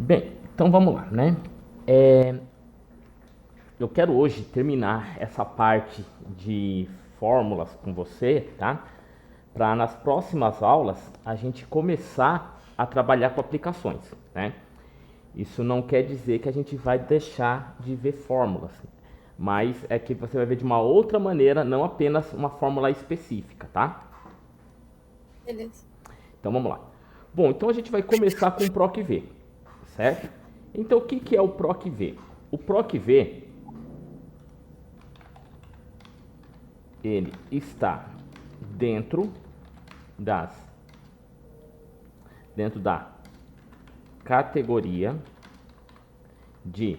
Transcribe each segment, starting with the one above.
Bem, então vamos lá, né? É, eu quero hoje terminar essa parte de fórmulas com você, tá? Para nas próximas aulas a gente começar a trabalhar com aplicações, né? Isso não quer dizer que a gente vai deixar de ver fórmulas, mas é que você vai ver de uma outra maneira, não apenas uma fórmula específica, tá? Beleza. Então vamos lá. Bom, então a gente vai começar com o PROC-V, certo? Então o que é o PROC-V? O PROC-V ele está dentro das dentro da categoria de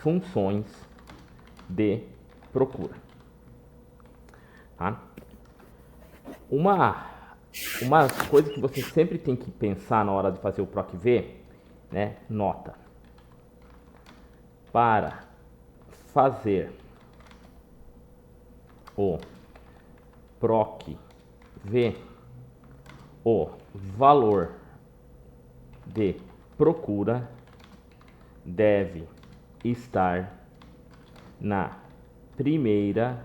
funções de procura, tá? Uma coisa que você sempre tem que pensar na hora de fazer o PROC-V, né? Nota. Para fazer o PROC-V, o valor de procura deve estar na primeira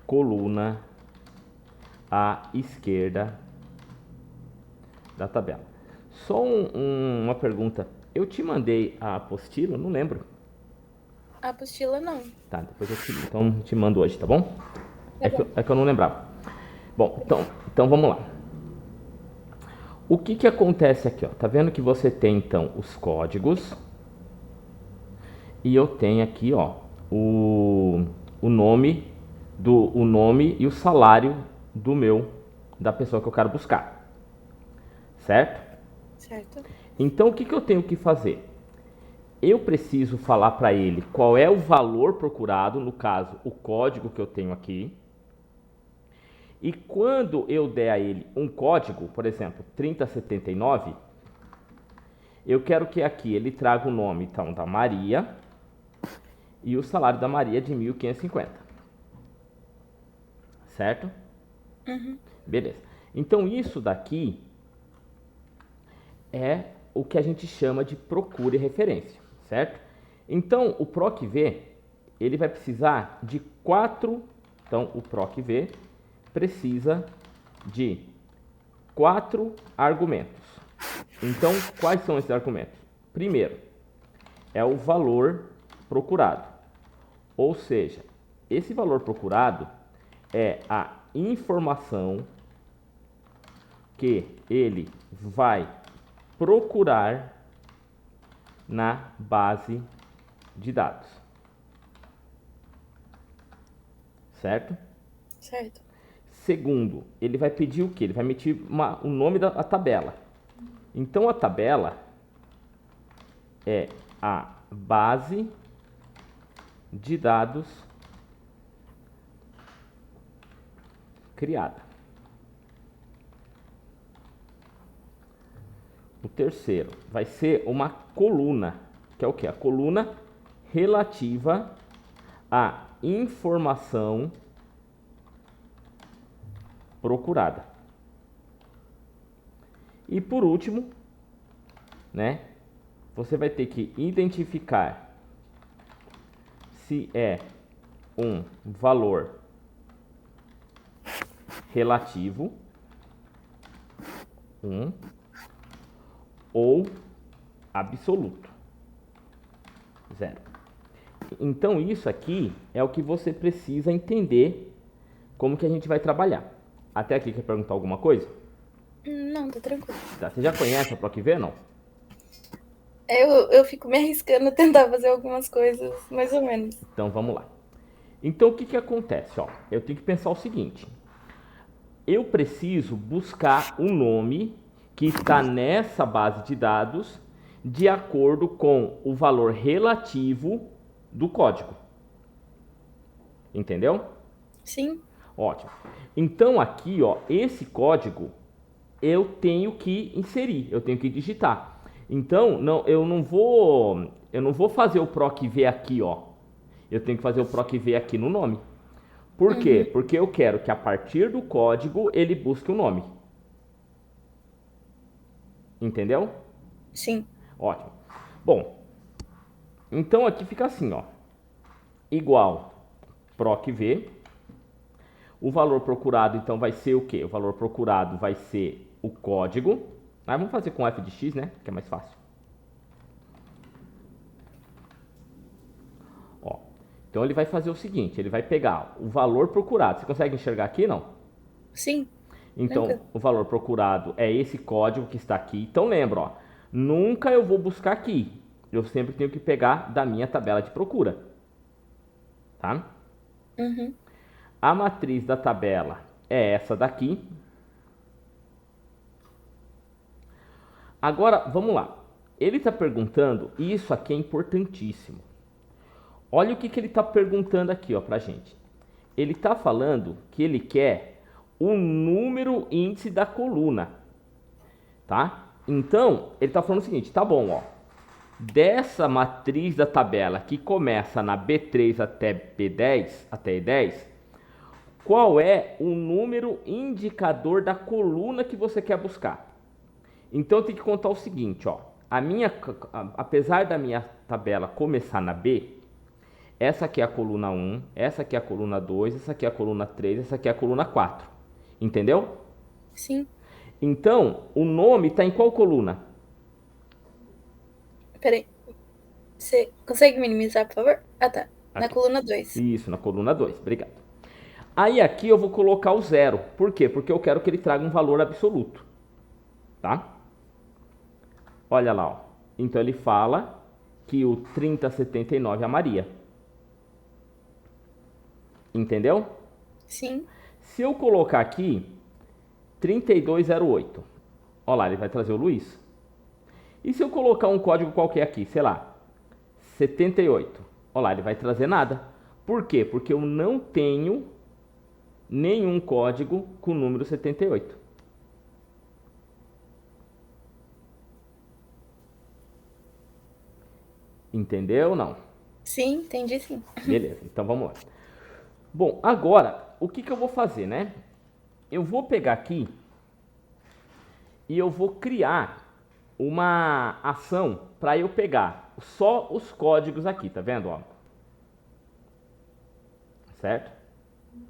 coluna à esquerda da tabela. Só uma pergunta. Eu te mandei a apostila? Não lembro. A apostila não. Tá, depois eu te, então, te mando hoje, tá bom? Tá bom. É que eu não lembrava. Bom, então vamos lá. O que acontece aqui, ó? Tá vendo que você tem então os códigos e eu tenho aqui, ó, o nome o nome e o salário do da pessoa que eu quero buscar, certo? Certo. Então o que eu tenho que fazer? Eu preciso falar para ele qual é o valor procurado, no caso, o código que eu tenho aqui. E quando eu der a ele um código, por exemplo, 3079, eu quero que aqui ele traga o nome então da Maria e o salário da Maria de 1.550. Certo? Uhum. Beleza. Então isso daqui é o que a gente chama de procura e referência, certo? Então o PROC-V ele vai precisar de quatro. Então o PROC-V precisa de quatro argumentos. Então quais são esses argumentos? Primeiro é o valor procurado, ou seja, esse valor procurado é a informação que ele vai procurar na base de dados, certo? Certo. Segundo, ele vai pedir o que? Ele vai meter o nome da tabela. Então a tabela é a base de dados criada. O terceiro vai ser uma coluna, que é o que? A coluna relativa à informação procurada. E por último, né, você vai ter que identificar se é um valor relativo, um, ou absoluto, zero. Então isso aqui é o que você precisa entender como que a gente vai trabalhar. Até aqui quer perguntar alguma coisa? Não, tá tranquilo. Tá, você já conhece a PROC-V, não? Eu fico me arriscando a tentar fazer algumas coisas, mais ou menos. Então vamos lá. Então o que acontece? Ó, eu tenho que pensar o seguinte. Eu preciso buscar um nome que está nessa base de dados de acordo com o valor relativo do código. Entendeu? Sim. Ótimo. Então aqui, ó, esse código eu tenho que inserir, eu tenho que digitar. Então, eu não vou fazer o PROC-V aqui, ó. Eu tenho que fazer o PROC-V aqui no nome. Por quê? Uhum. Porque eu quero que a partir do código ele busque o nome. Entendeu? Sim. Ótimo. Bom, então aqui fica assim, ó. Igual PROC-V. O valor procurado, então, vai ser o quê? O valor procurado vai ser o código. Ah, vamos fazer com f de x, né? Que é mais fácil. Ó, então ele vai fazer o seguinte, ele vai pegar o valor procurado. Você consegue enxergar aqui, não? Sim. Então, Tranquilo. o valor procurado é esse código que está aqui. Então, lembra, ó, nunca eu vou buscar aqui. Eu sempre tenho que pegar da minha tabela de procura. Tá? Uhum. A matriz da tabela é essa daqui. Agora, vamos lá. Ele está perguntando, e isso aqui é importantíssimo. Olha o que ele está perguntando aqui, ó, pra gente. Ele está falando que ele quer o número índice da coluna, tá? Então, ele está falando o seguinte, tá bom, ó. Dessa matriz da tabela que começa na B3 até B10, até E10, qual é o número indicador da coluna que você quer buscar? Então tem que contar o seguinte, ó. Apesar da minha tabela começar na B, essa aqui é a coluna 1, essa aqui é a coluna 2, essa aqui é a coluna 3, essa aqui é a coluna 4. Entendeu? Sim. Então, o nome está em qual coluna? Peraí. Você consegue minimizar, por favor? Ah, tá. Na Aqui. coluna 2. Isso, na coluna 2. Obrigado. Aí aqui eu vou colocar o zero. Por quê? Porque eu quero que ele traga um valor absoluto. Tá? Olha lá, ó. Então ele fala que o 3079 é a Maria. Entendeu? Sim. Se eu colocar aqui 3208, olha lá, ele vai trazer o Luiz. E se eu colocar um código qualquer aqui, sei lá, 78, olha lá, ele vai trazer nada. Por quê? Porque eu não tenho nenhum código com o número 78. Entendeu ou não? Sim, entendi sim. Beleza, então vamos lá. Bom, agora, o que eu vou fazer, né? Eu vou pegar aqui e eu vou criar uma ação para eu pegar só os códigos aqui, tá vendo? Ó? Certo?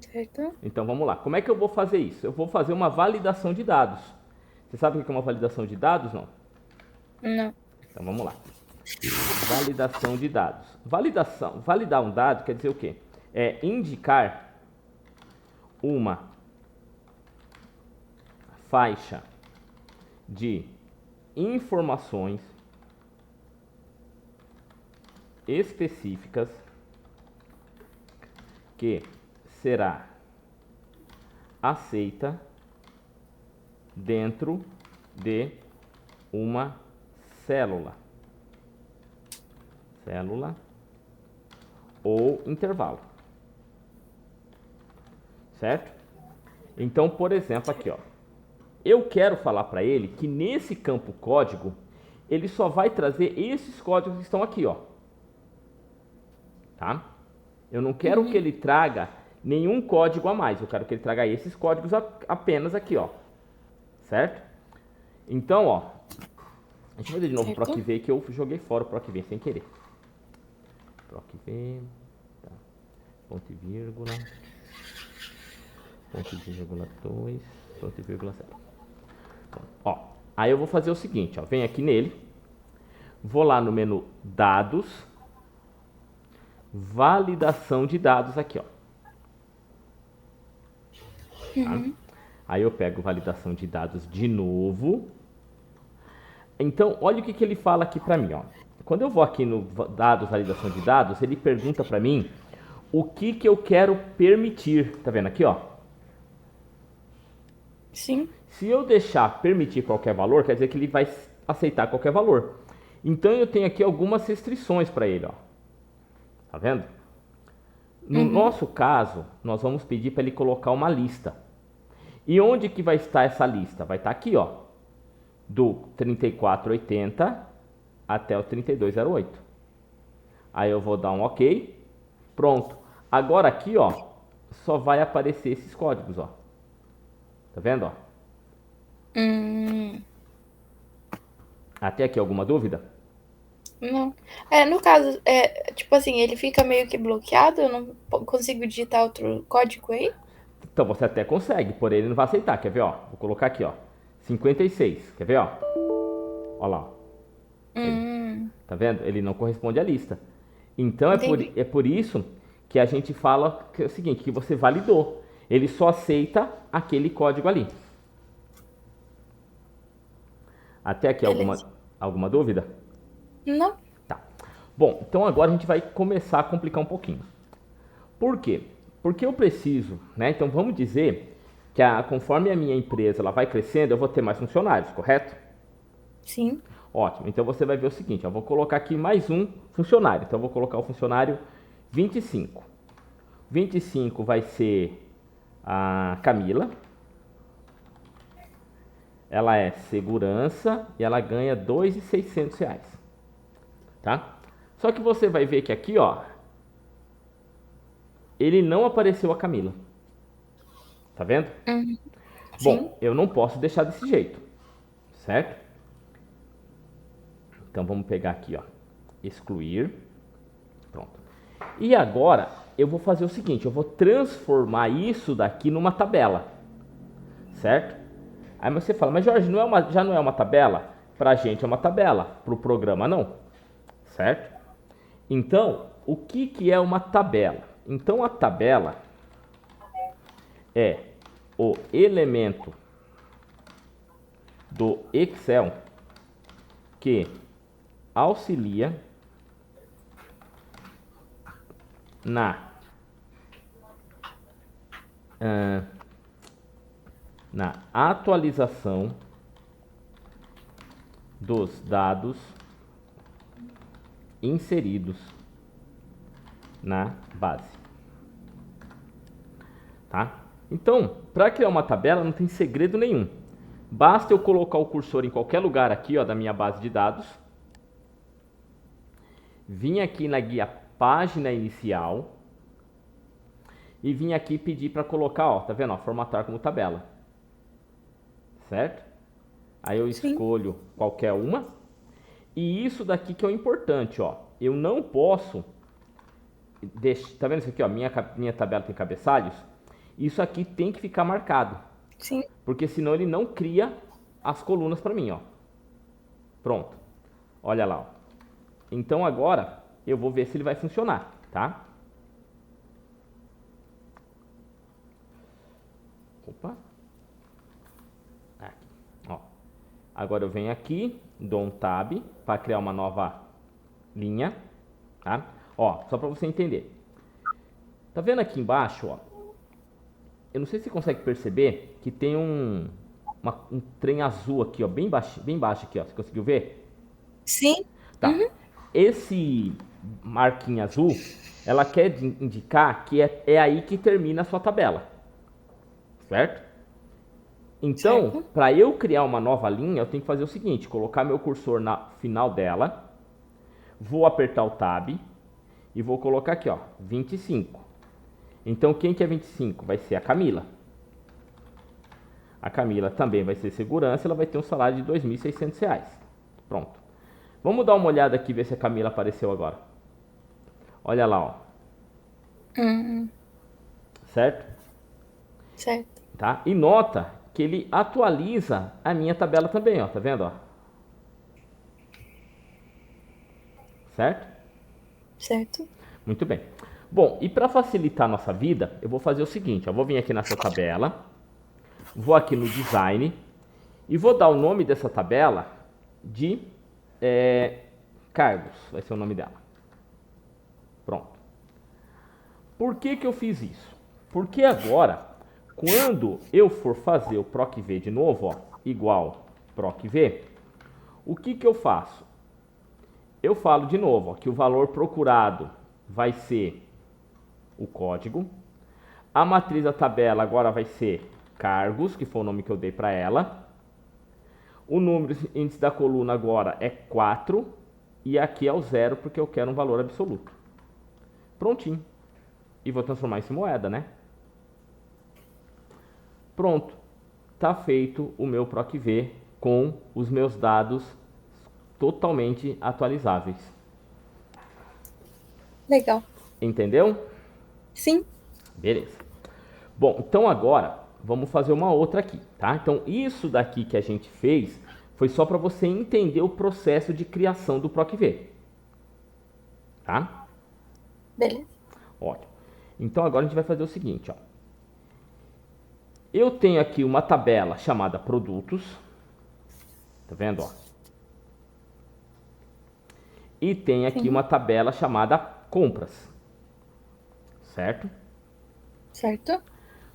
Certo? Então vamos lá. Como é que eu vou fazer isso? Eu vou fazer uma validação de dados. Você sabe o que é uma validação de dados, não? Não. Então vamos lá. Validação de dados. Validar um dado quer dizer o quê? É indicar uma faixa de informações específicas que será aceita dentro de uma célula ou intervalo, certo? Então, por exemplo, aqui, ó, eu quero falar para ele que nesse campo código ele só vai trazer esses códigos que estão aqui, ó, tá? Eu não quero que ele traga nenhum código a mais, eu quero que ele traga esses códigos apenas aqui, ó, certo? Então, ó, deixa eu fazer de novo o Certo. PROC-V que eu joguei fora o PROC-V sem querer. PROC-V, tá. Ponto e vírgula, ponto e vírgula 2, ponto e vírgula 0. Ó, aí eu vou fazer o seguinte, ó, vem aqui nele, vou lá no menu dados, validação de dados aqui, ó. Tá? Aí eu pego validação de dados de novo. Então, olha o que ele fala aqui para mim, ó. Quando eu vou aqui no dados, validação de dados, ele pergunta para mim o que eu quero permitir. Tá vendo aqui, ó? Sim. Se eu deixar permitir qualquer valor, quer dizer que ele vai aceitar qualquer valor. Então eu tenho aqui algumas restrições para ele, ó. Tá vendo? No nosso caso, nós vamos pedir para ele colocar uma lista. E onde que vai estar essa lista? Vai estar aqui, ó, do 3480 até o 3208. Aí eu vou dar um OK. Pronto. Agora aqui, ó, só vai aparecer esses códigos, ó. Tá vendo, ó? Até aqui alguma dúvida? Não. No caso, tipo assim, ele fica meio que bloqueado, eu não consigo digitar outro código aí? Então você até consegue, porém ele não vai aceitar. Quer ver, ó? Vou colocar aqui, ó. 56. Quer ver, ó? Ó lá, ó. Ele, Hum, tá vendo? Ele não corresponde à lista. Então entendi. é por isso que a gente fala que é o seguinte, que você validou. Ele só aceita aquele código ali. Até aqui Beleza. alguma dúvida? Não? Tá. Bom, então agora a gente vai começar a complicar um pouquinho. Por quê? Porque eu preciso, né? Então vamos dizer que conforme a minha empresa ela vai crescendo, eu vou ter mais funcionários, correto? Sim. Ótimo. Então você vai ver o seguinte, eu vou colocar aqui mais um funcionário. Então eu vou colocar o funcionário 25. 25 vai ser a Camila. Ela é segurança e ela ganha R$ 2.600, tá? Só que você vai ver que aqui, ó, ele não apareceu a Camila. Tá vendo? Uhum. Sim. Bom, eu não posso deixar desse jeito, certo? Então vamos pegar aqui, ó, excluir. Pronto. E agora eu vou fazer o seguinte, eu vou transformar isso daqui numa tabela, certo? Aí você fala, mas Jorge, já não é uma tabela? Pra gente é uma tabela, pro programa não, certo? Então, o que que é uma tabela? Então a tabela é o elemento do Excel que auxilia na ah, na atualização dos dados inseridos na base, tá? Então, para criar uma tabela não tem segredo nenhum. Basta eu colocar o cursor em qualquer lugar aqui, ó, da minha base de dados. Vim aqui na guia página inicial e vim aqui pedir para colocar, ó, tá vendo, ó, formatar como tabela. Certo? Aí eu Sim. escolho qualquer uma. E isso daqui que é o importante, ó. Eu não posso deixar, tá vendo isso aqui, ó? Minha tabela tem cabeçalhos. Isso aqui tem que ficar marcado, Sim. porque senão ele não cria as colunas para mim, ó. Pronto. Olha lá, ó. Então agora eu vou ver se ele vai funcionar, tá? Opa. Aqui, ó. Agora eu venho aqui, dou um tab para criar uma nova linha, tá? Ó, só para você entender. Tá vendo aqui embaixo, ó? Eu não sei se você consegue perceber que tem um trem azul aqui, ó, bem baixo aqui, ó. Você conseguiu ver? Sim. Tá. Uhum. Esse marquinha azul, ela quer indicar que é aí que termina a sua tabela, certo? Então, Certo. para eu criar uma nova linha, eu tenho que fazer o seguinte, colocar meu cursor na final dela, vou apertar o Tab e vou colocar aqui, ó, 25. Então, quem que é 25? Vai ser a Camila. A Camila também vai ser segurança, ela vai ter um salário de R$ 2.600. Pronto. Vamos dar uma olhada aqui, ver se a Camila apareceu agora. Olha lá, ó. Uhum. Certo? Certo. Tá? E nota que ele atualiza a minha tabela também, ó. Tá vendo, ó? Certo? Certo. Muito bem. Bom, e para facilitar a nossa vida, eu vou fazer o seguinte, ó. Vou vir aqui nessa tabela, vou aqui no Design e vou dar o nome dessa tabela de cargos. Vai ser o nome dela. Pronto. Por que que eu fiz isso? Porque agora, quando eu for fazer o PROC-V de novo, ó, igual PROC-V, o que que eu faço? Eu falo de novo, ó, que o valor procurado vai ser o código. A matriz da tabela agora vai ser cargos, que foi o nome que eu dei para ela. O número índice da coluna agora é 4 e aqui é o 0 porque eu quero um valor absoluto. Prontinho. E vou transformar isso em moeda, né? Pronto. Tá feito o meu PROC-V com os meus dados totalmente atualizáveis. Legal. Entendeu? Sim. Beleza. Bom, então agora vamos fazer uma outra aqui, tá? Então isso daqui que a gente fez foi só para você entender o processo de criação do PROC-V. Tá? Beleza. Ótimo. Então agora a gente vai fazer o seguinte, ó. Eu tenho aqui uma tabela chamada produtos. Tá vendo, ó? E tem aqui uma tabela chamada compras. Certo? Certo.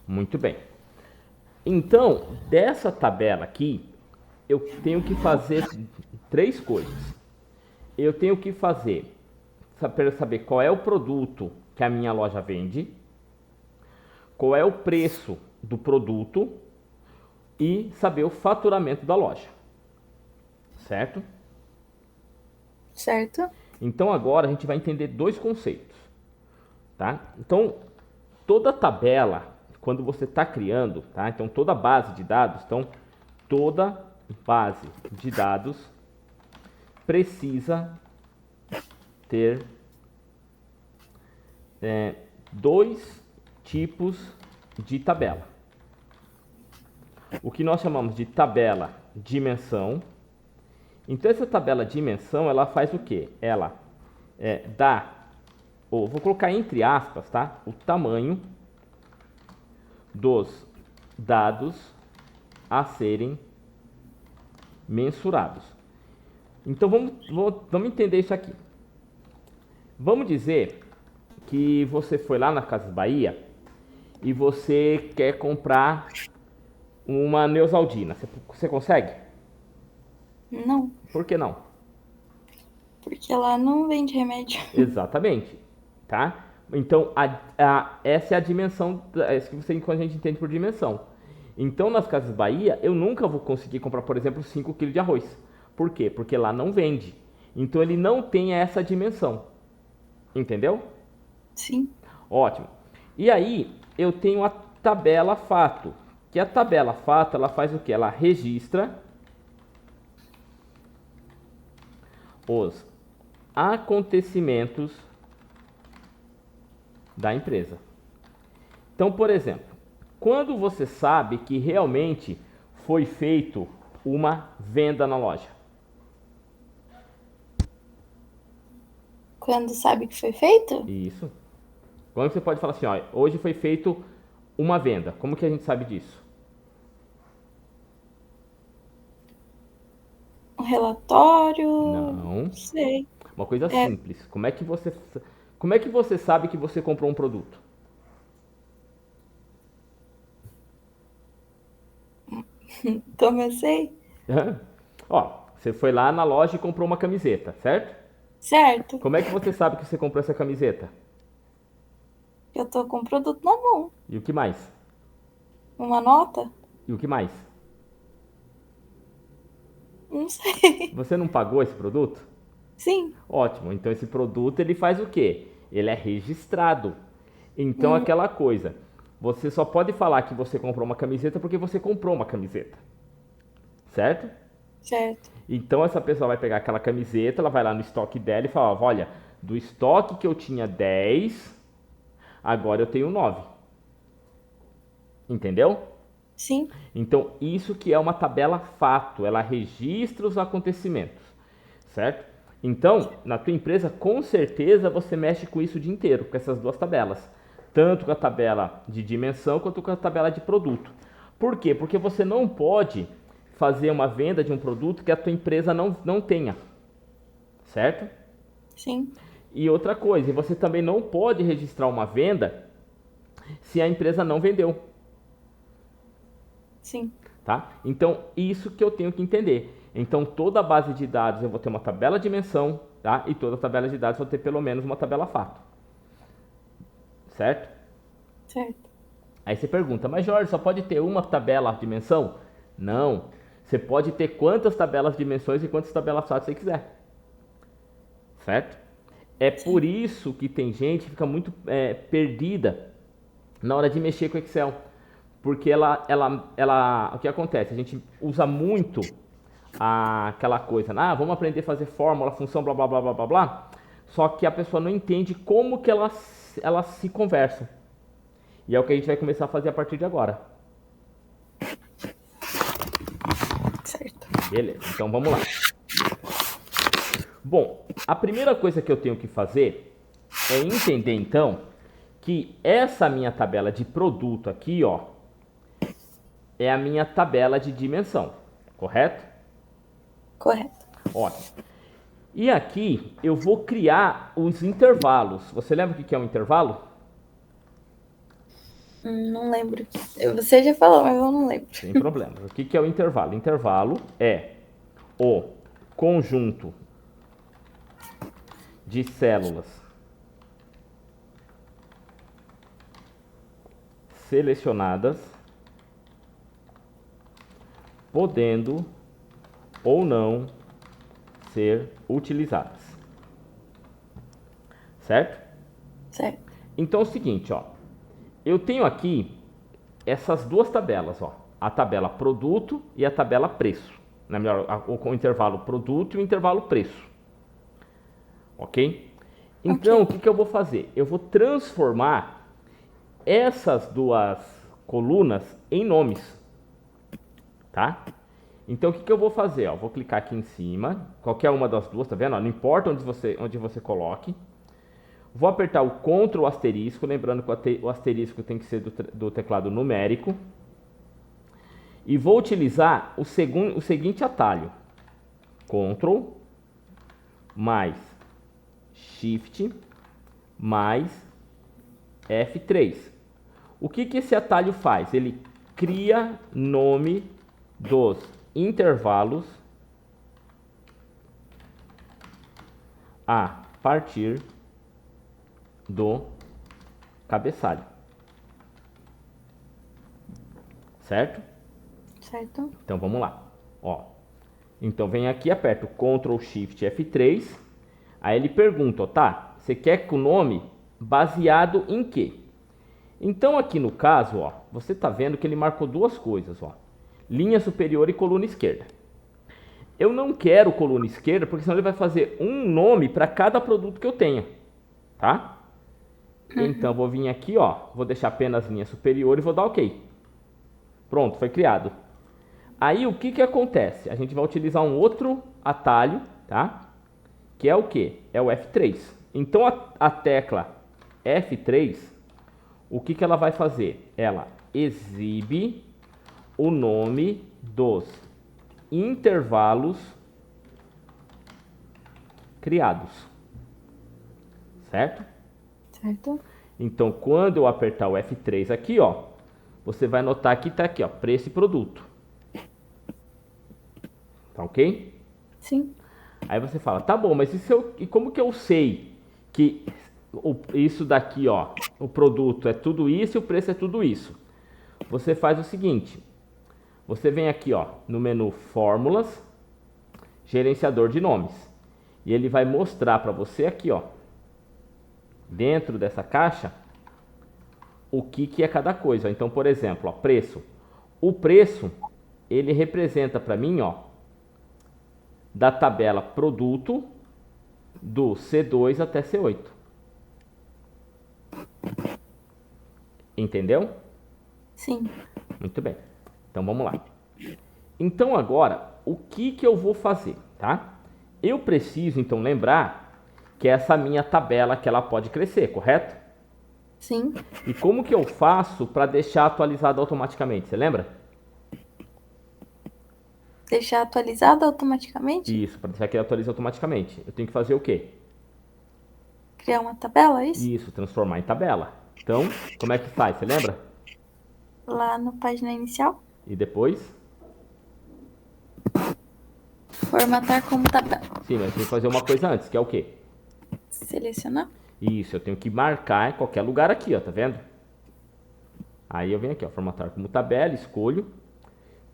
Muito bem. Então, dessa tabela aqui, eu tenho que fazer 3 coisas. Eu tenho que saber qual é o produto que a minha loja vende, qual é o preço do produto e saber o faturamento da loja. Certo? Certo. Então agora a gente vai entender 2 conceitos. Tá? Então, toda tabela, quando você está criando, tá? Então toda base de dados, toda base de dados precisa ter 2 tipos de tabela. O que nós chamamos de tabela dimensão. Então essa tabela dimensão, ela faz o quê? Ela dá, ou vou colocar entre aspas, tá? O tamanho dos dados a serem mensurados. Então vamos entender isso aqui. Vamos dizer que você foi lá na Casas Bahia e você quer comprar uma Neosaldina. Você consegue? Não. Por que não? Porque ela não vende remédio. Exatamente, tá? Então, essa é a dimensão, é isso que a gente entende por dimensão. Então, nas Casas Bahia, eu nunca vou conseguir comprar, por exemplo, 5 kg de arroz. Por quê? Porque lá não vende. Então, ele não tem essa dimensão. Entendeu? Sim. Ótimo. E aí, eu tenho a tabela fato. Que a tabela fato, ela faz o quê? Ela registra os acontecimentos da empresa. Então, por exemplo, quando você sabe que realmente foi feito uma venda na loja? Quando sabe que foi feito? Isso. Quando você pode falar assim, ó, hoje foi feito uma venda. Como que a gente sabe disso? Um relatório? Não. Sei. Uma coisa simples. Como é que você sabe que você comprou um produto? Como eu sei? Ó, você foi lá na loja e comprou uma camiseta, certo? Certo. Como é que você sabe que você comprou essa camiseta? Eu tô com o produto na mão. E o que mais? Uma nota? E o que mais? Não sei. Você não pagou esse produto? Sim. Ótimo. Então esse produto ele faz o quê? Ele é registrado. Então aquela coisa, você só pode falar que você comprou uma camiseta porque você comprou uma camiseta. Certo? Certo. Então essa pessoa vai pegar aquela camiseta, ela vai lá no estoque dela e fala, ó, olha, do estoque que eu tinha 10, agora eu tenho 9. Entendeu? Sim. Então isso que é uma tabela fato, ela registra os acontecimentos, certo? Então, na tua empresa, com certeza você mexe com isso o dia inteiro, com essas 2 tabelas. Tanto com a tabela de dimensão quanto com a tabela de produto. Por quê? Porque você não pode fazer uma venda de um produto que a tua empresa não tenha, certo? Sim. E outra coisa, você também não pode registrar uma venda se a empresa não vendeu. Sim. Tá? Então, isso que eu tenho que entender. Então, toda a base de dados eu vou ter uma tabela dimensão, tá? E toda a tabela de dados eu vou ter pelo menos uma tabela fato. Certo? Certo. Aí você pergunta, mas Jorge, só pode ter uma tabela dimensão? Não. Você pode ter quantas tabelas dimensões e quantas tabelas fato você quiser. Certo? É por isso que tem gente que fica muito perdida na hora de mexer com o Excel. Porque o que acontece? A gente usa muito aquela coisa, vamos aprender a fazer fórmula, função, blá, blá, blá, blá, blá, blá. Só que a pessoa não entende como que elas se conversam. E é o que a gente vai começar a fazer a partir de agora. Certo. Beleza, então vamos lá. Bom, a primeira coisa que eu tenho que fazer é entender, então, que essa minha tabela de produto aqui, ó, é a minha tabela de dimensão, correto? Correto. Ótimo. E aqui eu vou criar os intervalos. Você lembra o que é um intervalo? Não lembro. Você já falou, mas eu não lembro. Sem problema. O que é o intervalo? Intervalo é o conjunto de células selecionadas, podendo ou não ser utilizadas. Certo? Certo. Então é o seguinte, ó. Eu tenho aqui essas duas tabelas, ó. A tabela produto e a tabela preço. Na melhor, o intervalo produto e o intervalo preço. Ok? Então, o que eu vou fazer? Eu vou transformar essas duas colunas em nomes. Tá? Então, o que eu vou fazer? Ó, vou clicar aqui em cima, qualquer uma das duas, tá vendo? Ó, não importa onde você coloque. Vou apertar o Ctrl asterisco, lembrando que o asterisco tem que ser do teclado numérico. E vou utilizar o seguinte atalho. Ctrl mais Shift mais F3. O que esse atalho faz? Ele cria nome dos intervalos a partir do cabeçalho. Certo? Certo. Então vamos lá. Ó. Então vem aqui, aperto Ctrl Shift F3. Aí ele pergunta, ó, tá? Você quer que o nome baseado em quê? Então aqui no caso, ó, você tá vendo que ele marcou duas coisas, ó. Linha superior e coluna esquerda. Eu não quero coluna esquerda, porque senão ele vai fazer um nome para cada produto que eu tenha, tá? Então vou vir aqui, ó, vou deixar apenas linha superior e vou dar OK. Pronto, foi criado. Aí o que acontece? A gente vai utilizar um outro atalho, tá? Que é o quê? É o F3. Então a tecla F3, o que ela vai fazer? Ela exibe o nome dos intervalos criados. Certo? Certo. Então, quando eu apertar o F3 aqui, ó, você vai notar que tá aqui, ó, preço e produto. Tá ok? Sim. Aí você fala, tá bom, mas e como que eu sei que isso daqui, ó, o produto é tudo isso e o preço é tudo isso? Você faz o seguinte, você vem aqui, ó, no menu Fórmulas, Gerenciador de Nomes. E ele vai mostrar para você aqui, ó, dentro dessa caixa, o que é cada coisa. Então, por exemplo, ó, preço. O preço, ele representa para mim, ó, da tabela produto do C2 até C8. Entendeu? Sim. Muito bem. Então vamos lá. Então agora, o que eu vou fazer, tá? Eu preciso então lembrar que essa minha tabela que ela pode crescer, correto? Sim. E como que eu faço para deixar atualizado automaticamente? Você lembra? Deixar atualizado automaticamente? Isso, para deixar que ele atualize automaticamente. Eu tenho que fazer o quê? Criar uma tabela, é isso? Isso, transformar em tabela. Então, como é que faz? Você lembra? Lá na página inicial. E depois? Formatar como tabela. Sim, mas tem que fazer uma coisa antes, que é o quê? Selecionar. Isso, eu tenho que marcar em qualquer lugar aqui, ó, tá vendo? Aí eu venho aqui, ó, formatar como tabela, escolho.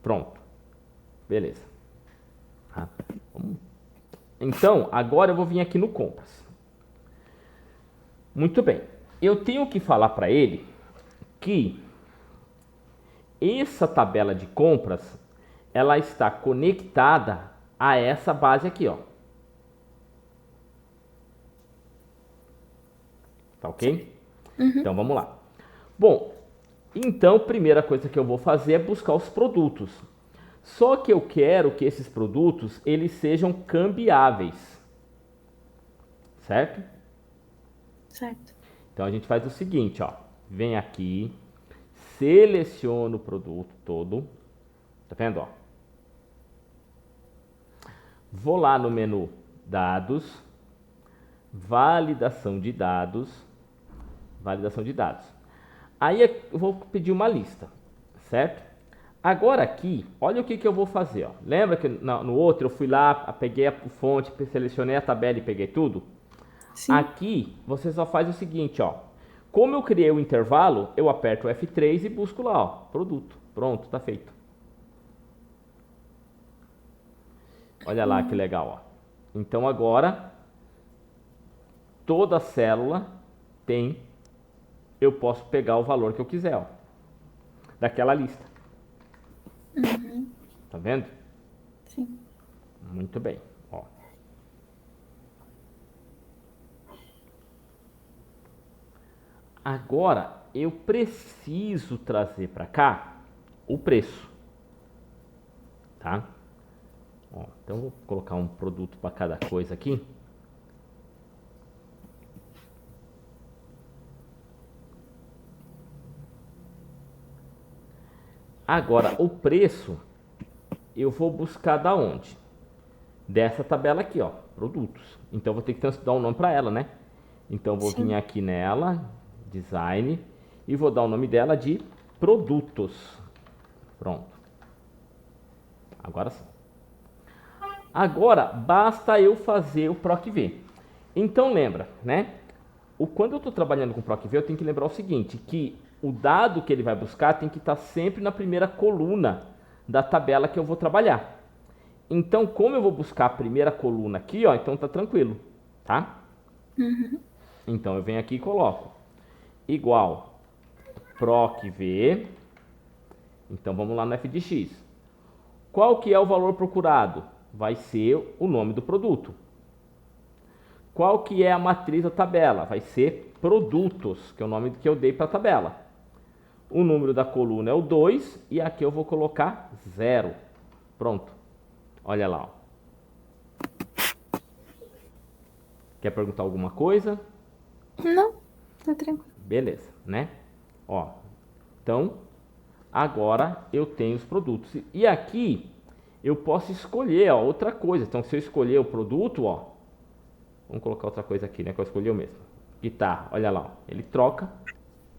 Pronto. Beleza. Então, agora eu vou vir aqui no compras. Muito bem. Eu tenho que falar para ele que essa tabela de compras, ela está conectada a essa base aqui, ó. Tá ok? Então vamos lá. Bom, então primeira coisa que eu vou fazer é buscar os produtos. Só que eu quero que esses produtos eles sejam cambiáveis, certo? Certo. Então a gente faz o seguinte, ó. Vem aqui, seleciona o produto todo. Tá vendo, ó? Vou lá no menu Dados, Validação de dados. Validação de dados. Aí eu vou pedir uma lista, certo? Agora aqui, olha o que eu vou fazer, ó. Lembra que no outro eu fui lá, peguei a fonte, selecionei a tabela e peguei tudo? Sim. Aqui você só faz o seguinte, ó. Como eu criei o intervalo, eu aperto o F3 e busco lá, ó, produto. Pronto, tá feito. Olha lá que legal, ó. Então agora toda célula tem, eu posso pegar o valor que eu quiser, ó, daquela lista. Tá vendo? Sim. Muito bem, ó. Agora eu preciso trazer para cá o preço, tá? Ó, então vou colocar um produto para cada coisa aqui. Agora o preço eu vou buscar da onde? Dessa tabela aqui, ó, produtos. Então eu vou ter que dar um nome para ela, né? Então eu vou vir aqui nela, design, e vou dar o nome dela de produtos. Pronto. Agora sim. Agora basta eu fazer o PROC-V. Então lembra, né? Quando eu estou trabalhando com PROC-V, eu tenho que lembrar o seguinte, que o dado que ele vai buscar tem que estar sempre na primeira coluna da tabela que eu vou trabalhar. Então, como eu vou buscar a primeira coluna aqui, ó, então tá tranquilo, tá? Então eu venho aqui e coloco igual PROC-V. Então vamos lá no f de x. Qual que é o valor procurado? Vai ser o nome do produto. Qual que é a matriz da tabela? Vai ser produtos, que é o nome que eu dei para a tabela. O número da coluna é o 2 e aqui eu vou colocar 0. Pronto. Olha lá, ó. Quer perguntar alguma coisa? Não, tá tranquilo. Beleza, né? Ó, então, agora eu tenho os produtos. E aqui eu posso escolher, ó, outra coisa. Então, se eu escolher o produto, ó, vamos colocar outra coisa aqui, né? Que eu escolhi o mesmo. Guitarra, olha lá, ó, ele troca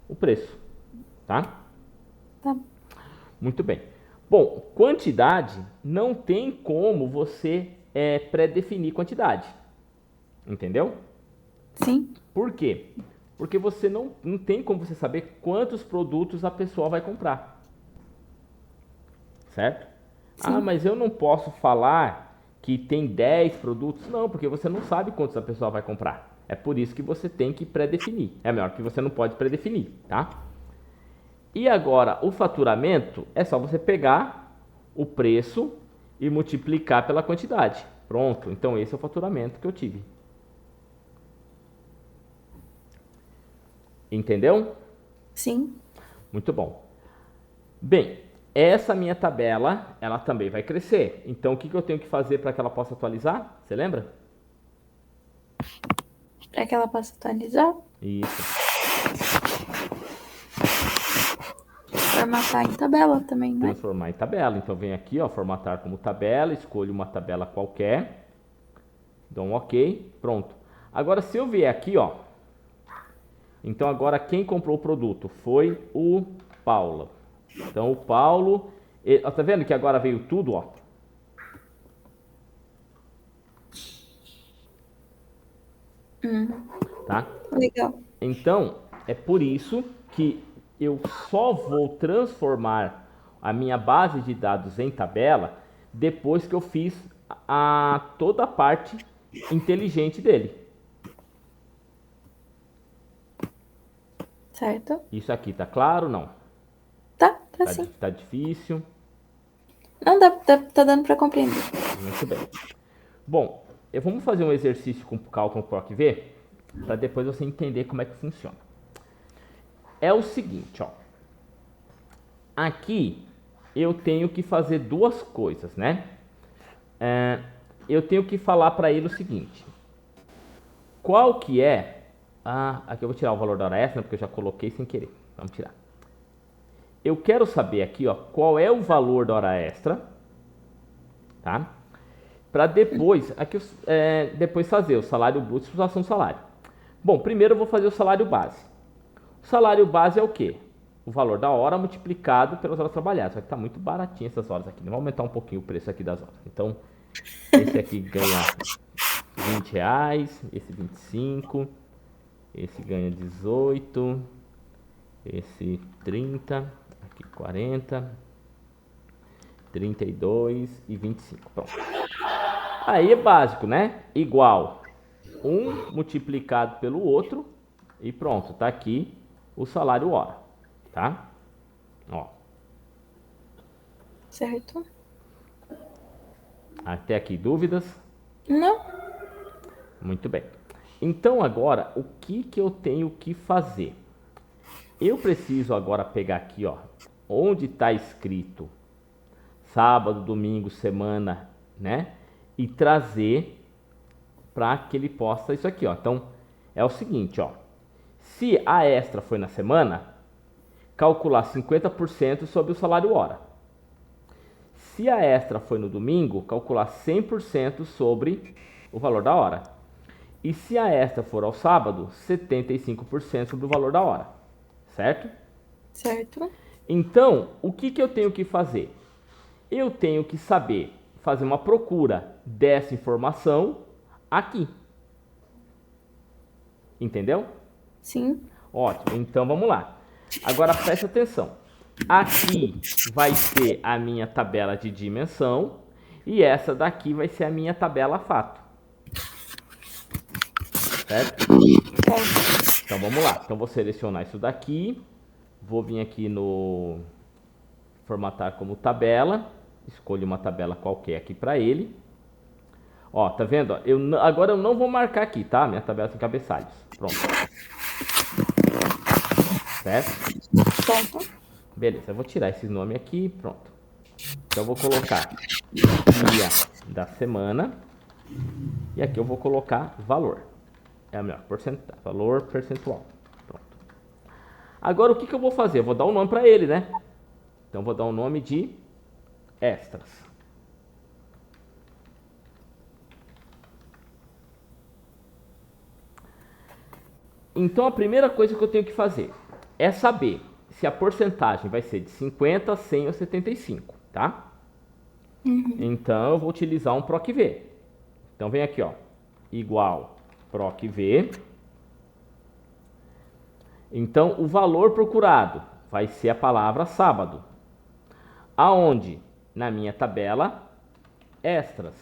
o preço, tá? Tá. Muito bem. Bom, quantidade não tem como você pré-definir quantidade. Entendeu? Sim. Por quê? Porque você não tem como você saber quantos produtos a pessoa vai comprar. Certo? Sim. Ah, mas eu não posso falar que tem 10 produtos. Não, porque você não sabe quantos a pessoa vai comprar. É por isso que você tem que pré-definir. É melhor que você não pode pré-definir, tá? E agora, o faturamento é só você pegar o preço e multiplicar pela quantidade. Pronto, então esse é o faturamento que eu tive. Entendeu? Sim. Muito bom. Bem, essa minha tabela, ela também vai crescer. Então, o que eu tenho que fazer para que ela possa atualizar? Você lembra? Para que ela possa atualizar, Isso. formatar em tabela também, né? Transformar em tabela. Então, vem aqui, ó, formatar como tabela, escolho uma tabela qualquer, dou um OK, pronto. Agora, se eu vier aqui, ó, então agora quem comprou o produto foi o Paulo. Então, o Paulo, ó, tá vendo que agora veio tudo, ó? Tá? Legal. Então, é por isso que eu só vou transformar a minha base de dados em tabela depois que eu fiz toda a parte inteligente dele. Certo? Isso aqui tá claro? Não? Tá sim. Tá difícil? Não, tá dando para compreender. Muito bem. Bom, vamos fazer um exercício com o cálculo PROC-V para depois você entender como é que funciona. É o seguinte, ó. Aqui eu tenho que fazer duas coisas, né? Eu tenho que falar para ele o seguinte. Qual que é... aqui eu vou tirar o valor da hora extra, porque eu já coloquei sem querer. Vamos tirar. Eu quero saber aqui, ó, qual é o valor da hora extra, tá? Para depois, aqui, depois fazer o salário bruto e flutuação do salário. Bom, primeiro eu vou fazer o salário base. O salário base é o quê? O valor da hora multiplicado pelas horas trabalhadas. Só que tá muito baratinho essas horas aqui. Vamos aumentar um pouquinho o preço aqui das horas. Então, esse aqui ganha R$20, esse 25, esse ganha 18, esse 30, aqui 40, 32 e 25. Pronto. Aí é básico, né? Igual um multiplicado pelo outro e pronto, tá aqui o salário hora, tá? Ó. Certo? Até aqui dúvidas? Não. Muito bem. Então agora, o que eu tenho que fazer? Eu preciso agora pegar aqui, ó, onde está escrito sábado, domingo, semana, né? E trazer para que ele possa isso aqui, ó. Então, é o seguinte, ó. Se a extra foi na semana, calcular 50% sobre o salário hora. Se a extra foi no domingo, calcular 100% sobre o valor da hora. E se a extra for ao sábado, 75% sobre o valor da hora. Certo? Certo. Então, o que eu tenho que fazer? Eu tenho que saber fazer uma procura dessa informação aqui. Entendeu? Sim. Ótimo, então vamos lá. Agora preste atenção. Aqui vai ser a minha tabela de dimensão e essa daqui vai ser a minha tabela fato. Certo? Então vamos lá. Então vou selecionar isso daqui. Vou vir aqui no formatar como tabela. Escolho uma tabela qualquer aqui para ele. Ó, tá vendo? Agora eu não vou marcar aqui, tá? Minha tabela tem cabeçalhos. Pronto. Certo? Certo. Beleza, eu vou tirar esse nome aqui. Pronto. Então eu vou colocar dia da semana. E aqui eu vou colocar valor. É a melhor porcentagem. Valor percentual. Pronto. Agora o que eu vou fazer? Eu vou dar um nome para ele, né? Então eu vou dar um nome de extras. Então a primeira coisa que eu tenho que fazer é saber se a porcentagem vai ser de 50, 100 ou 75, tá? Então eu vou utilizar um PROC-V. Então vem aqui, ó, igual PROC-V. Então o valor procurado vai ser a palavra sábado. Aonde? Na minha tabela extras.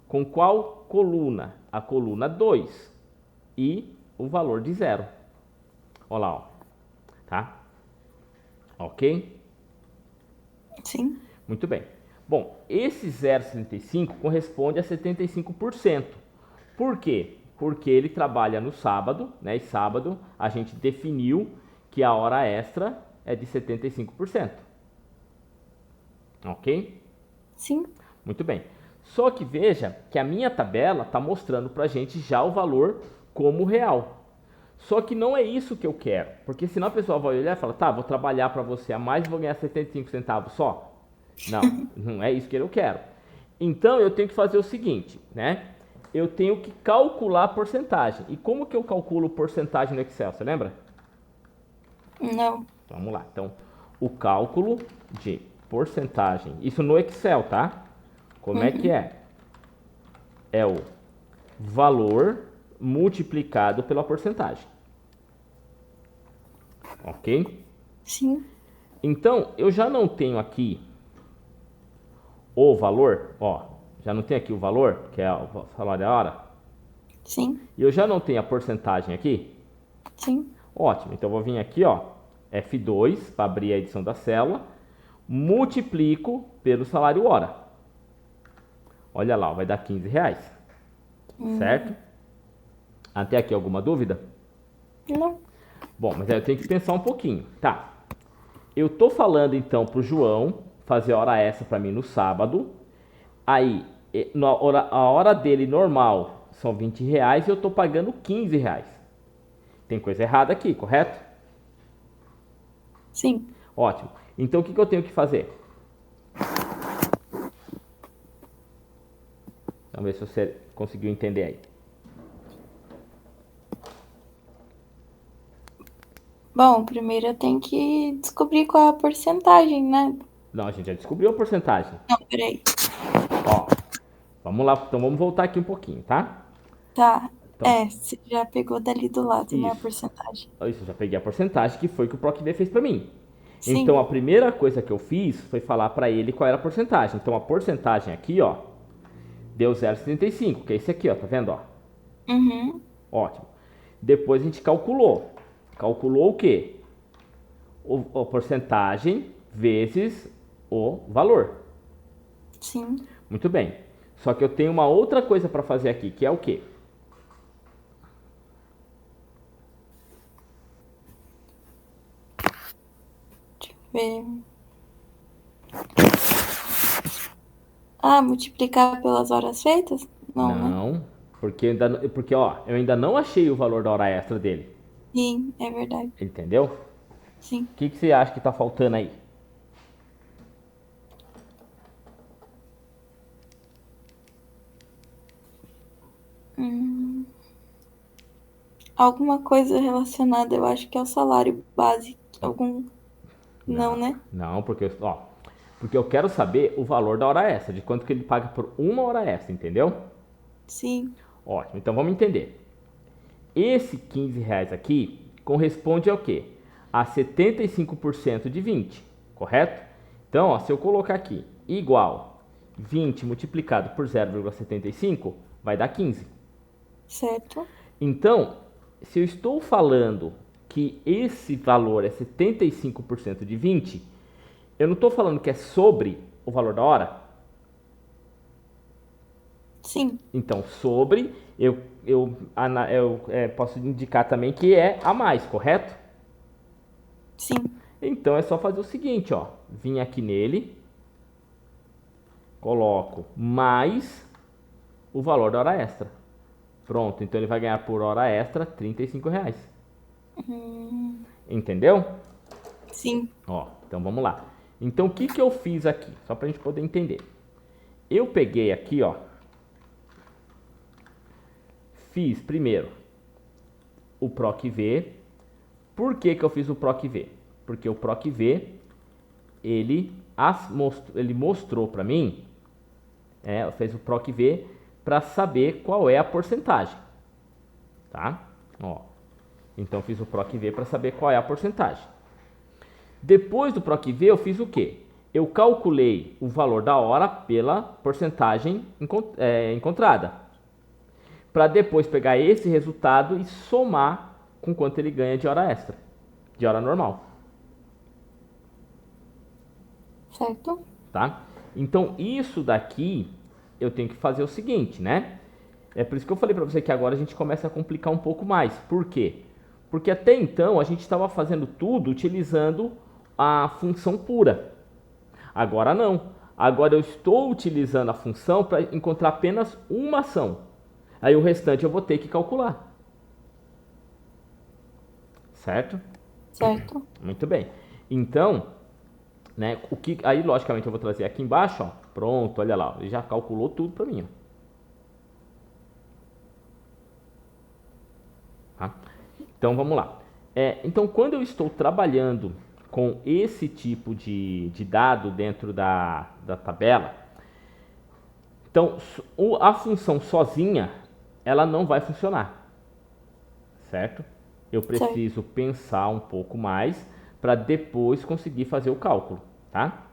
Com qual coluna? A coluna 2 e o valor de 0. Olha lá, ó. Tá? Ok? Sim. Muito bem. Bom, esse 0,75 corresponde a 75%. Por quê? Porque ele trabalha no sábado, né? E sábado a gente definiu que a hora extra é de 75%. Ok? Sim. Muito bem. Só que veja que a minha tabela está mostrando para a gente já o valor como real. Só que não é isso que eu quero. Porque senão a pessoa vai olhar e falar, tá, vou trabalhar para você a mais e vou ganhar 75 centavos só. Não, não é isso que eu quero. Então eu tenho que fazer o seguinte, né? Eu tenho que calcular a porcentagem. E como que eu calculo porcentagem no Excel? Você lembra? Não. Vamos lá. Então, o cálculo de porcentagem. Isso no Excel, tá? Como é que é? É o valor multiplicado pela porcentagem. Ok? Sim. Então, eu já não tenho aqui o valor, ó. Já não tenho aqui o valor, que é o salário da hora. Sim. E eu já não tenho a porcentagem aqui. Sim. Ótimo. Então, eu vou vir aqui, ó. F2, para abrir a edição da célula. multiplico pelo salário hora. Olha lá, vai dar 15 reais. Certo? Até aqui alguma dúvida? Não. Bom, mas aí eu tenho que pensar um pouquinho. Tá. Eu tô falando então pro João fazer hora extra para mim no sábado. Aí, a hora dele normal são 20 reais e eu tô pagando 15 reais. Tem coisa errada aqui, correto? Sim. Ótimo. Então o que eu tenho que fazer? Vamos ver se você conseguiu entender aí. Bom, primeiro eu tenho que descobrir qual é a porcentagem, né? Não, a gente já descobriu a porcentagem. Não, peraí. Ó, vamos lá, então vamos voltar aqui um pouquinho, tá? Tá. Então, Você já pegou dali do lado, né, a isso. porcentagem. Isso, eu já peguei a porcentagem que foi que o PROCV fez para mim. Então, Sim. a primeira coisa que eu fiz foi falar para ele qual era a porcentagem. Então, a porcentagem aqui, ó, deu 0,75, que é esse aqui, ó, tá vendo, ó? Uhum. Ótimo. Depois a gente calculou. Calculou o quê? A porcentagem vezes o valor. Sim. Muito bem. Só que eu tenho uma outra coisa para fazer aqui, que é o quê? Ver. Ah, multiplicar pelas horas feitas? Não, né? Não, porque ó, eu ainda não achei o valor da hora extra dele. Sim, é verdade. Entendeu? O Sim. que você acha que tá faltando aí? Hum, alguma coisa relacionada, eu acho que é o salário base. Algum. Não, Não, né? não, porque eu quero saber o valor da hora extra, de quanto que ele paga por uma hora extra, entendeu? Sim. Ótimo, então vamos entender. Esse 15 reais aqui corresponde ao quê? A 75% de 20, correto? Então, ó, se eu colocar aqui igual 20 multiplicado por 0,75, vai dar 15. Certo. Então, se eu estou falando que esse valor é 75% de 20, eu não estou falando que é sobre o valor da hora. Sim. Então, sobre, posso indicar também que é a mais, correto? Sim. Então é só fazer o seguinte, ó. Vim aqui nele, coloco mais o valor da hora extra. Pronto, então ele vai ganhar por hora extra R$ 35. Entendeu? Sim. Ó, então vamos lá. Então o que que eu fiz aqui? Só pra gente poder entender. Eu peguei aqui, ó. Fiz primeiro o PROC-V. Por que que eu fiz o PROC-V? Porque o PROC-V, ele mostrou pra mim, fez o PROC-V para saber qual é a porcentagem, tá? Ó, então fiz o PROC-V para saber qual é a porcentagem. Depois do PROC-V eu fiz o quê? Eu calculei o valor da hora pela porcentagem encontrada, para depois pegar esse resultado e somar com quanto ele ganha de hora extra, de hora normal, Certo. tá? Então isso daqui eu tenho que fazer o seguinte, né? É por isso que eu falei para você que agora a gente começa a complicar um pouco mais. Por quê? Porque até então a gente estava fazendo tudo utilizando a função pura. Agora não. Agora eu estou utilizando a função para encontrar apenas uma ação. Aí o restante eu vou ter que calcular. Certo? Certo. Muito bem. Então, né, aí logicamente eu vou trazer aqui embaixo, ó. Pronto, olha lá, ele já calculou tudo para mim, ó. Tá? Então vamos lá. Então, quando eu estou trabalhando com esse tipo de dado dentro da tabela, então a função sozinha ela não vai funcionar, certo? Eu Certo. preciso pensar um pouco mais para depois conseguir fazer o cálculo, tá?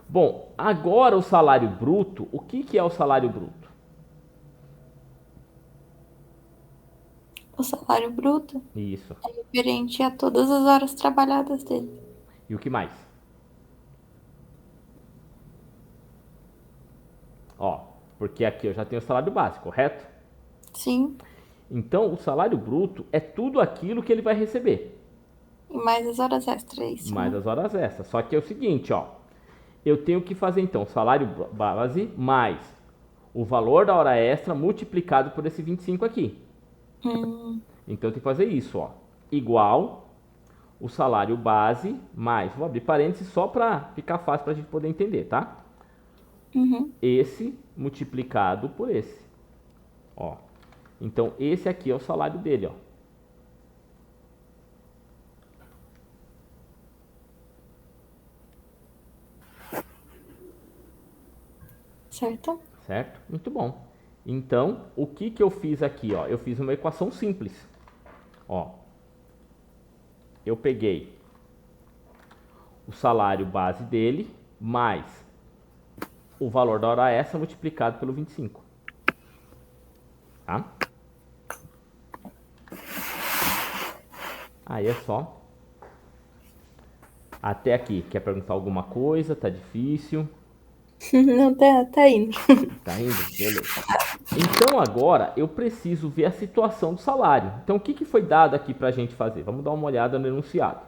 Bom, agora o salário bruto, o que que é o salário bruto? O salário bruto Isso. é referente a todas as horas trabalhadas dele. E o que mais? Ó, porque aqui eu já tenho o salário base, correto? Sim. Então, o salário bruto é tudo aquilo que ele vai receber. E mais as horas extras, é isso, Mais né? as horas extras. Só que é o seguinte, ó. Eu tenho que fazer, então, salário base mais o valor da hora extra multiplicado por esse 25 aqui. Então, eu tenho que fazer isso, ó. Igual o salário base mais... Vou abrir parênteses só para ficar fácil para a gente poder entender, tá? Esse multiplicado por esse. Ó. Então, esse aqui é o salário dele, ó. Certo? Certo? Muito bom. Então, o que que eu fiz aqui, ó? Eu fiz uma equação simples. Ó. Eu peguei o salário base dele mais o valor da hora extra multiplicado pelo 25. Tá? Aí é só. Até aqui. Quer perguntar alguma coisa? Tá difícil? Não, tá indo. Tá indo? Beleza. Então agora eu preciso ver a situação do salário. Então o que que foi dado aqui pra gente fazer? Vamos dar uma olhada no enunciado.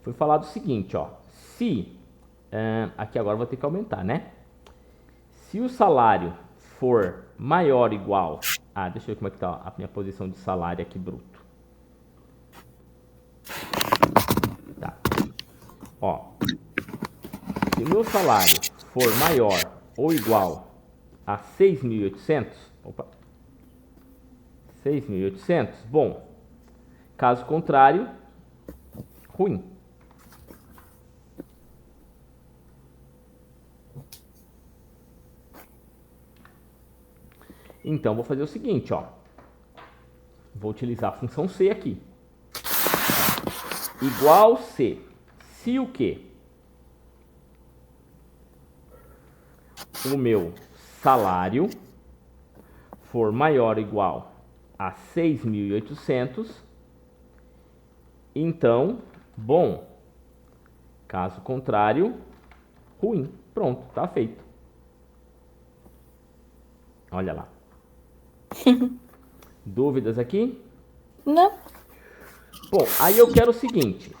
Foi falado o seguinte, ó. Se... aqui agora eu vou ter que aumentar, né? Se o salário for maior ou igual... deixa eu ver como é que tá a minha posição de salário aqui bruto. Tá. Ó. Se o meu salário for maior ou igual a 6.800... Opa. 6.800, bom. Caso contrário, ruim. Então, vou fazer o seguinte, ó. Vou utilizar a função C aqui. Igual C. Se o quê? O meu salário for maior ou igual a 6.800, então, bom. Caso contrário, ruim. Pronto, tá feito. Olha lá. Dúvidas aqui? Não. Bom, aí eu quero o seguinte.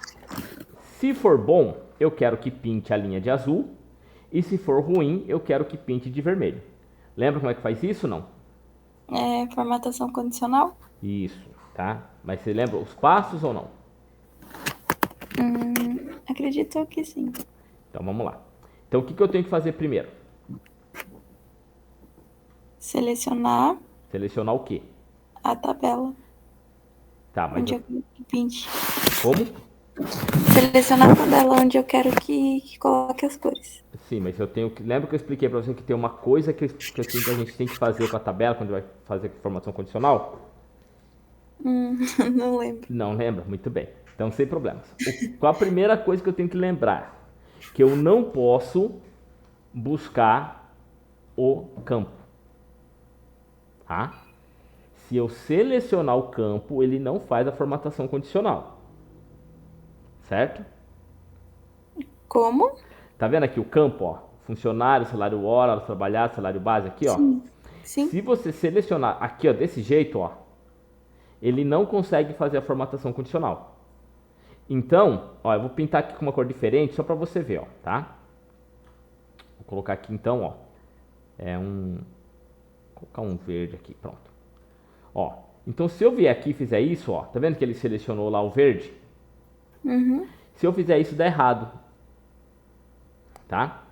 Se for bom, eu quero que pinte a linha de azul. E se for ruim, eu quero que pinte de vermelho. Lembra como é que faz isso, não? É formatação condicional? Isso, tá? Mas você lembra os passos ou não? Acredito que sim. Então vamos lá. Então o que eu tenho que fazer primeiro? Selecionar Selecionar o quê? a tabela. Tá, mas onde eu quero que pinte. Como? Selecionar a tabela onde eu quero que coloque as cores. Sim, mas eu tenho que... Lembra que eu expliquei para você que tem uma coisa que a gente tem que fazer com a tabela quando vai fazer formação condicional? Não lembro. Não lembra? Muito bem. Então, sem problemas. Qual a primeira coisa que eu tenho que lembrar? Que eu não posso buscar o campo. Tá? Se eu selecionar o campo, ele não faz a formatação condicional. Certo? Como? Tá vendo aqui o campo, ó? Funcionário, salário hora, hora trabalhada, salário base aqui, ó. Sim. Se você selecionar aqui, ó, desse jeito, ó, ele não consegue fazer a formatação condicional. Então, ó, eu vou pintar aqui com uma cor diferente só para você ver, ó, tá? Vou colocar aqui então, ó, vou colocar um verde aqui, pronto. Ó, então se eu vier aqui e fizer isso, ó, tá vendo que ele selecionou lá o verde? Se eu fizer isso, dá errado. Tá?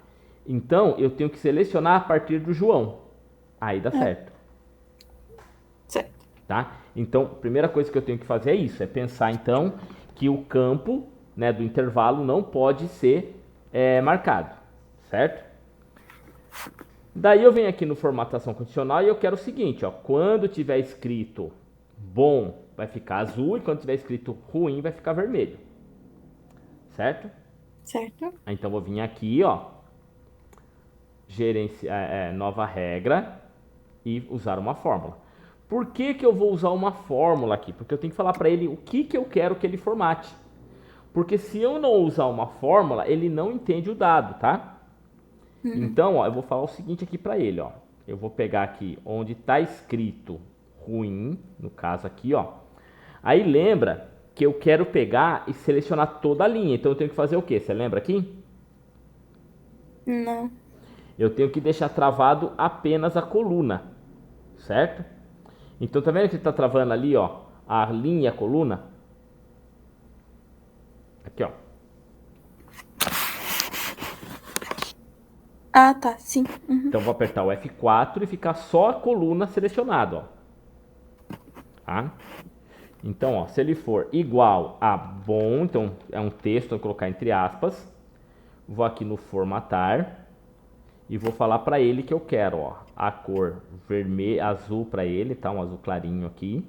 Então, eu tenho que selecionar a partir do João. Aí dá certo. Certo. Tá? Então, a primeira coisa que eu tenho que fazer é isso. É pensar, então, que o campo, né, do intervalo não pode ser marcado. Certo? Daí eu venho aqui no formatação condicional e eu quero o seguinte, ó. Quando tiver escrito bom, vai ficar azul. E quando tiver escrito ruim, vai ficar vermelho. Certo? Certo. Então vou vir aqui, ó, nova regra e usar uma fórmula. Por que que eu vou usar uma fórmula aqui? Porque eu tenho que falar para ele o que que eu quero que ele formate. Porque se eu não usar uma fórmula, ele não entende o dado, tá? Então, ó, eu vou falar o seguinte aqui para ele, ó. Eu vou pegar aqui onde está escrito ruim, no caso aqui, ó. Aí lembra que eu quero pegar e selecionar toda a linha. Então eu tenho que fazer o quê? Você lembra aqui? Não. Eu tenho que deixar travado apenas a coluna, certo? Então tá vendo que está travando ali, ó, a linha e a coluna? Aqui, ó. Ah, tá, sim. Então vou apertar o F4 e ficar só a coluna selecionada, ó. Tá? Então, ó, se ele for igual a bom, então é um texto, vou colocar entre aspas. Vou aqui no formatar e vou falar para ele que eu quero, ó, a cor vermelho, azul para ele, tá? Um azul clarinho aqui.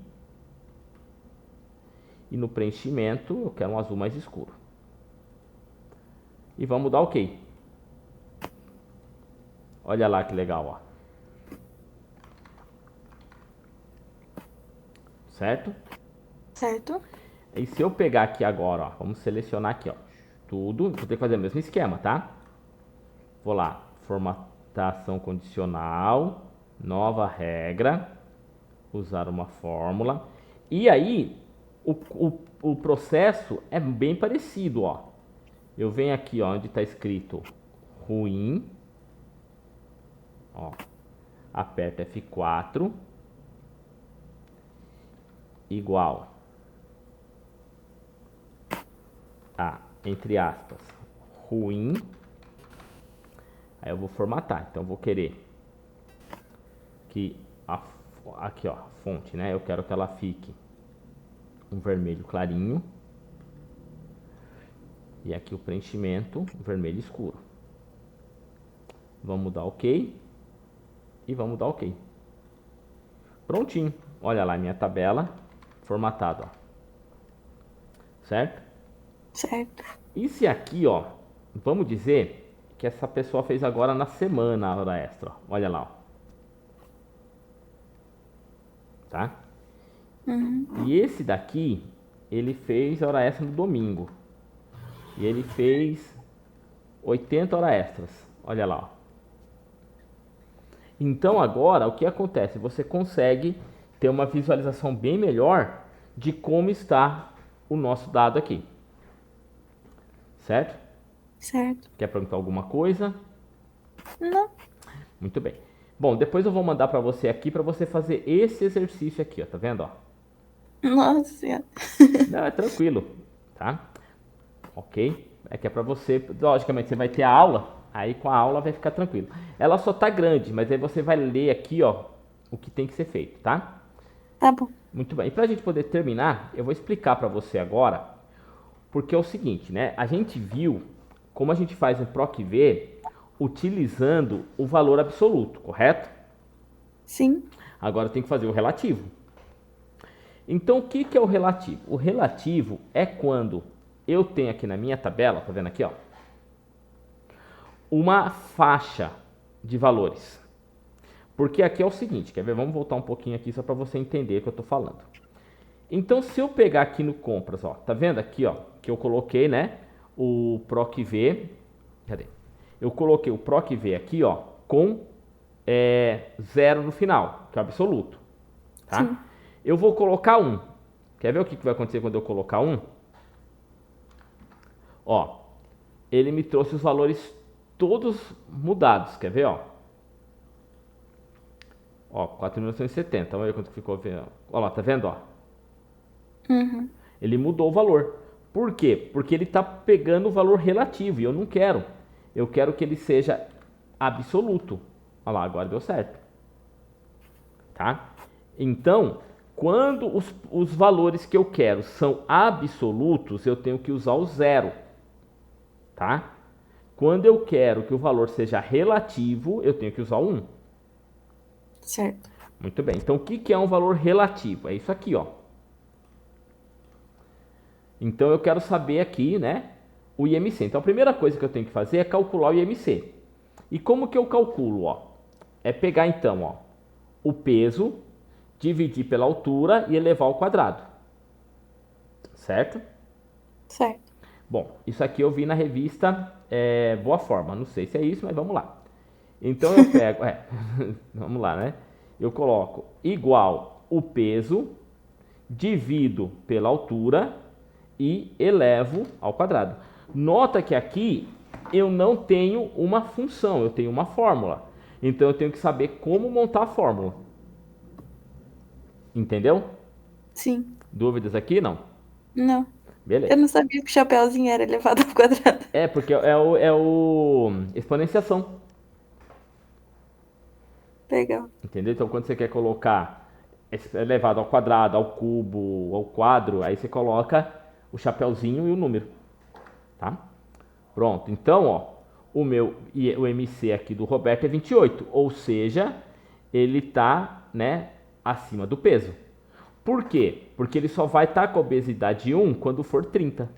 E no preenchimento eu quero um azul mais escuro. E vamos dar OK. Olha lá que legal, ó. Certo? Certo. E se eu pegar aqui agora, ó, vamos selecionar aqui, ó, tudo, vou ter que fazer o mesmo esquema, tá? Vou lá, formatação condicional, nova regra, usar uma fórmula. E aí, o processo é bem parecido, ó. Eu venho aqui, ó, onde está escrito ruim, ó, aperto F4, igual a, entre aspas, ruim. Aí eu vou formatar, então eu vou querer que aqui, ó, fonte, né? Eu quero que ela fique um vermelho clarinho. E aqui o preenchimento, vermelho escuro. Vamos dar OK. E vamos dar OK. Prontinho. Olha lá minha tabela formatada, ó. Certo? Certo. E se aqui, ó, vamos dizer que essa pessoa fez agora na semana a hora extra, ó. Olha lá, ó. Tá? E esse daqui, ele fez a hora extra no domingo. E ele fez 80 horas extras. Olha lá, ó. Então agora, o que acontece? Você consegue ter uma visualização bem melhor de como está o nosso dado aqui. Certo? Certo. Quer perguntar alguma coisa? Não. Muito bem. Bom, depois eu vou mandar para você aqui para você fazer esse exercício aqui, ó. Tá vendo, ó? Nossa Senhora. Não, é tranquilo, tá? Ok? É que é para você, logicamente, você vai ter a aula, aí com a aula vai ficar tranquilo. Ela só tá grande, mas aí você vai ler aqui, ó, o que tem que ser feito, tá? Tá bom. Muito bem. E para a gente poder terminar, eu vou explicar para você agora, porque é o seguinte, né? A gente viu como a gente faz um PROC-V utilizando o valor absoluto, correto? Sim. Agora tem que fazer o relativo. Então, o que é o relativo? O relativo é quando eu tenho aqui na minha tabela, tá vendo aqui, ó, uma faixa de valores. Porque aqui é o seguinte, quer ver? Vamos voltar um pouquinho aqui só para você entender o que eu estou falando. Então, se eu pegar aqui no compras, ó, tá vendo aqui, ó, que eu coloquei, né, o PROC-V, cadê? Eu coloquei o PROC-V aqui, ó, com 0 no final, que é o absoluto, tá? Sim. Eu vou colocar 1. Quer ver o que vai acontecer quando eu colocar 1? Ó, ele me trouxe os valores todos mudados, quer ver, ó? Ó, 4.970, olha quanto ficou, ó lá, tá vendo, ó? Ele mudou o valor. Por quê? Porque ele está pegando o valor relativo e eu não quero. Eu quero que ele seja absoluto. Olha lá, agora deu certo. Tá? Então, quando os valores que eu quero são absolutos, eu tenho que usar o 0. Tá? Quando eu quero que o valor seja relativo, eu tenho que usar o 1. Certo. Muito bem. Então, o que é um valor relativo? É isso aqui, ó. Então, eu quero saber aqui, né, o IMC. Então, a primeira coisa que eu tenho que fazer é calcular o IMC. E como que eu calculo, ó? É pegar, então, ó, o peso, dividir pela altura e elevar ao quadrado. Certo? Certo. Bom, isso aqui eu vi na revista Boa Forma. Não sei se é isso, mas vamos lá. Então eu pego, vamos lá, né? Eu coloco igual o peso, divido pela altura e elevo ao quadrado. Nota que aqui eu não tenho uma função, eu tenho uma fórmula. Então eu tenho que saber como montar a fórmula. Entendeu? Sim. Dúvidas aqui? Não. Não. Beleza. Eu não sabia que o chapeuzinho era elevado ao quadrado. É, porque é o exponenciação. Legal. Entendeu? Então quando você quer colocar elevado ao quadrado, ao cubo, ao quadro, aí você coloca o chapeuzinho e o número. Tá? Pronto. Então, ó, o MC aqui do Roberto é 28, ou seja, ele tá, né, acima do peso. Por quê? Porque ele só vai estar com a obesidade 1 quando for 30.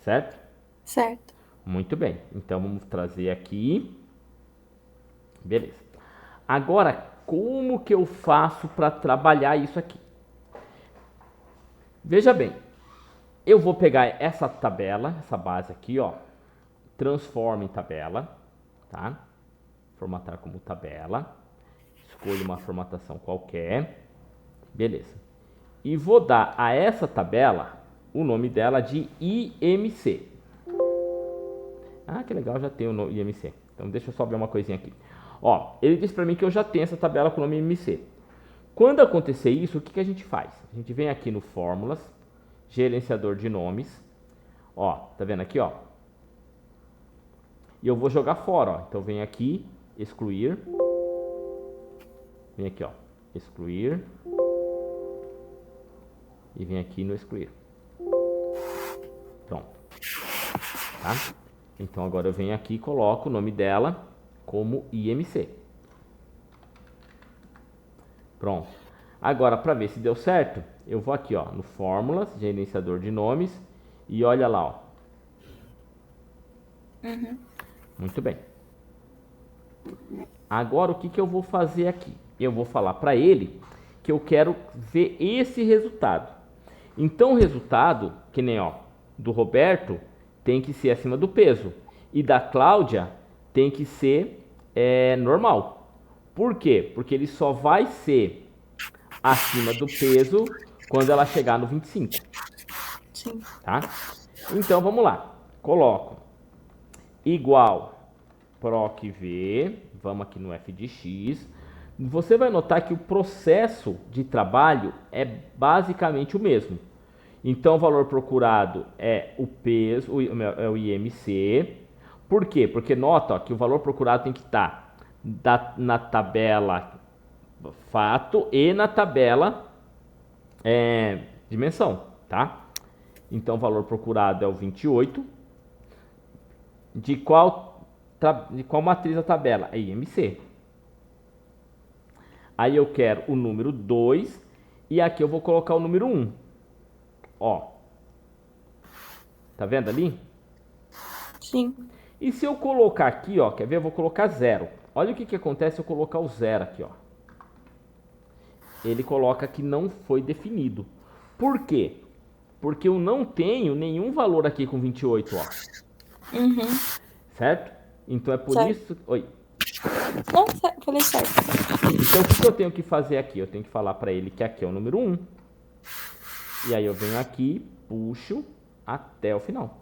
Certo? Certo. Muito bem. Então vamos trazer aqui. Beleza. Agora, como que eu faço para trabalhar isso aqui? Veja bem. Eu vou pegar essa tabela, essa base aqui, ó. Transforma em tabela, tá? Formatar como tabela. Escolho uma formatação qualquer. Beleza. E vou dar a essa tabela o nome dela de IMC. Ah, que legal, já tem o nome IMC. Então deixa eu só ver uma coisinha aqui. Ó, ele disse para mim que eu já tenho essa tabela com o nome IMC. Quando acontecer isso, o que a gente faz? A gente vem aqui no Fórmulas, Gerenciador de Nomes. Ó, tá vendo aqui, ó? E eu vou jogar fora, ó. Então vem aqui, excluir. Vem aqui, ó, excluir. E vem aqui no excluir. Pronto. Tá? Então agora eu venho aqui e coloco o nome dela como IMC. Pronto. Agora, para ver se deu certo, eu vou aqui, ó, no Fórmulas, Gerenciador de Nomes, e olha lá, ó. Muito bem. Agora, o que eu vou fazer aqui? Eu vou falar para ele que eu quero ver esse resultado. Então, o resultado, que nem, ó, do Roberto, tem que ser acima do peso. E da Cláudia, tem que ser normal. Por quê? Porque ele só vai ser acima do peso quando ela chegar no 25. Sim. Tá? Então, vamos lá. Coloco igual PROC-V. Vamos aqui no f de x. Você vai notar que o processo de trabalho é basicamente o mesmo. Então, o valor procurado é o peso, é o IMC. Por quê? Porque nota, ó, que o valor procurado tem que estar na tabela fato e na tabela dimensão, tá? Então, o valor procurado é o 28. De qual matriz da tabela? É IMC. Aí eu quero o número 2 e aqui eu vou colocar o número 1. Ó. Tá vendo ali? Sim. E se eu colocar aqui, ó, quer ver? Eu vou colocar 0. Olha o que acontece se eu colocar o 0 aqui, ó. Ele coloca que não foi definido. Por quê? Porque eu não tenho nenhum valor aqui com 28, ó. Certo? Então é por Certo. isso... Oi. Não, falei certo. Então o que eu tenho que fazer aqui? Eu tenho que falar para ele que aqui é o número 1. E aí eu venho aqui, puxo até o final.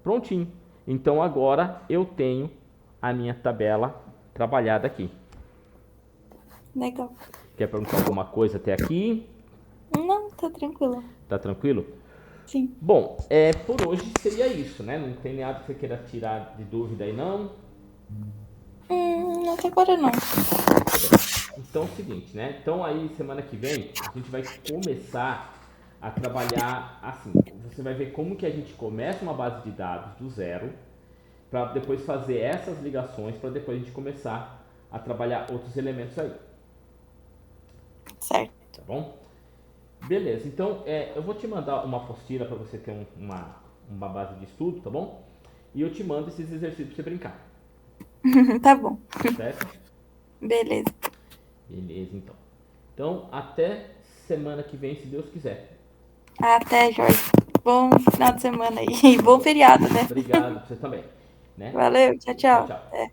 Prontinho. Então agora eu tenho a minha tabela trabalhada aqui. Legal. Quer perguntar alguma coisa até aqui? Não, tá tranquilo. Tá tranquilo? Sim. Bom, por hoje seria isso, né? Não tem nada que você queira tirar de dúvida aí, não? Até agora não. Então é o seguinte, né? Então aí semana que vem a gente vai começar a trabalhar assim. Você vai ver como que a gente começa uma base de dados do zero para depois fazer essas ligações para depois a gente começar a trabalhar outros elementos aí. Certo. Tá bom? Beleza, então eu vou te mandar uma apostila para você ter uma base de estudo, tá bom? E eu te mando esses exercícios para você brincar. Tá bom. Certo? Beleza. Beleza, então. Então, até semana que vem, se Deus quiser. Até, Jorge. Bom final de semana aí. Bom feriado, né? Obrigado, você também. Né? Valeu, tchau, Tchau, tchau. tchau. É.